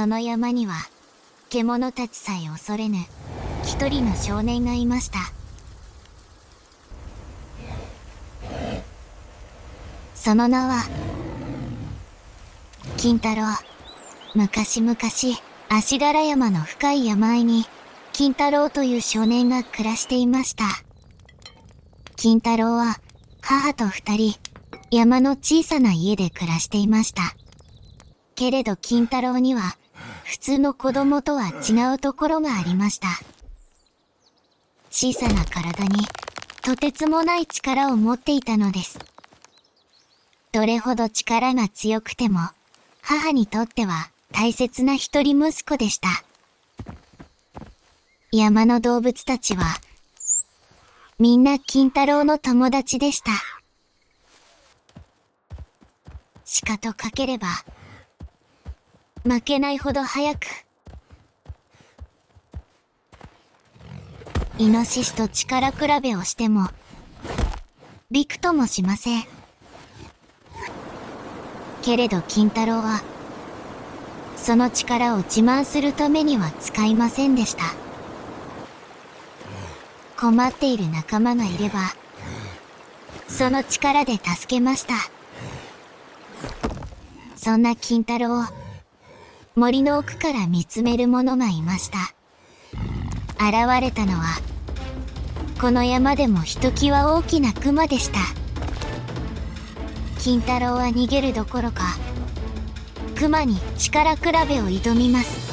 その山には、獣たちさえ恐れぬ、一人の少年がいました。その名は、金太郎。昔々、足柄山の深い山あいに、金太郎という少年が暮らしていました。金太郎は、母と二人、山の小さな家で暮らしていました。けれど金太郎には、普通の子供とは違うところがありました。小さな体に、とてつもない力を持っていたのです。どれほど力が強くても、母にとっては大切な一人息子でした。山の動物たちは、みんな金太郎の友達でした。鹿とかければ、負けないほど速く、イノシシと力比べをしても、びくともしません。けれど金太郎は、その力を自慢するためには使いませんでした。困っている仲間がいれば、その力で助けました。そんな金太郎を、森の奥から見つめる者がいました。現れたのは、この山でもひときわ大きな熊でした。金太郎は逃げるどころか、熊に力比べを挑みます。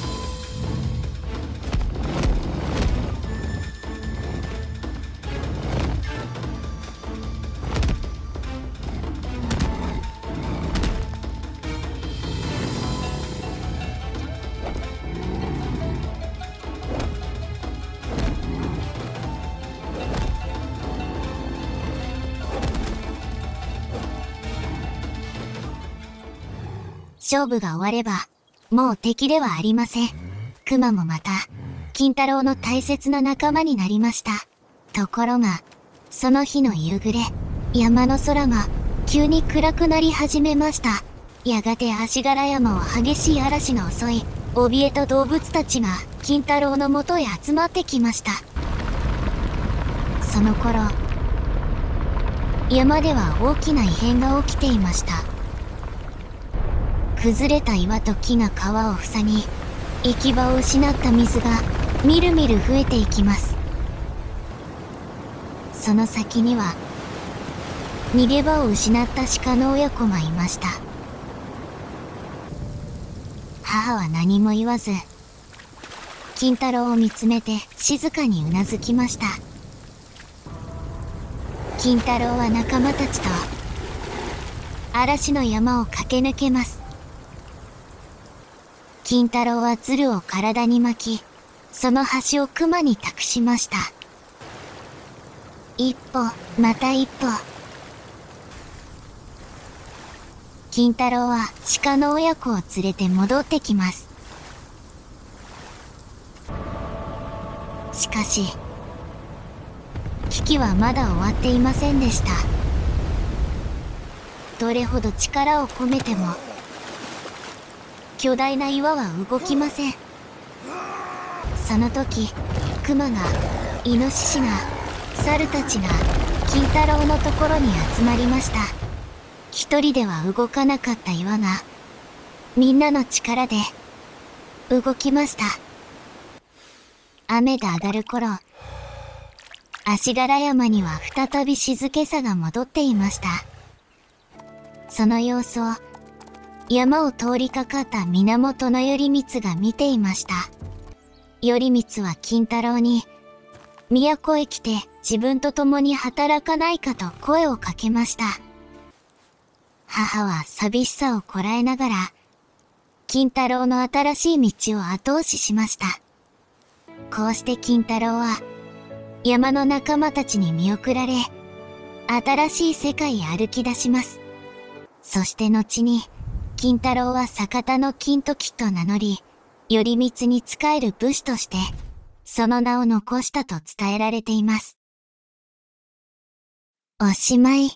勝負が終われば、もう敵ではありません。熊もまた、金太郎の大切な仲間になりました。ところが、その日の夕暮れ、山の空が急に暗くなり始めました。やがて足柄山を激しい嵐が襲い、怯えた動物たちが金太郎のもとへ集まってきました。その頃、山では大きな異変が起きていました。崩れた岩と木が川を塞ぎ、行き場を失った水がみるみる増えていきます。その先には、逃げ場を失った鹿の親子がいました。母は何も言わず、金太郎を見つめて静かにうなずきました。金太郎は仲間たちと、嵐の山を駆け抜けます。金太郎は鶴を体に巻き、その端を熊に託しました。一歩、また一歩。金太郎は鹿の親子を連れて戻ってきます。しかし、危機はまだ終わっていませんでした。どれほど力を込めても、巨大な岩は動きません。その時、熊が、イノシシが、猿たちが、金太郎のところに集まりました。一人では動かなかった岩が、みんなの力で、動きました。雨が上がる頃、足柄山には再び静けさが戻っていました。その様子を、山を通りかかった源頼光が見ていました。頼光は金太郎に、都へ来て自分と共に働かないかと声をかけました。母は寂しさをこらえながら、金太郎の新しい道を後押ししました。こうして金太郎は、山の仲間たちに見送られ、新しい世界へ歩き出します。そして後に、金太郎は酒田の金時と名乗り、頼光に仕える武士として、その名を残したと伝えられています。おしまい。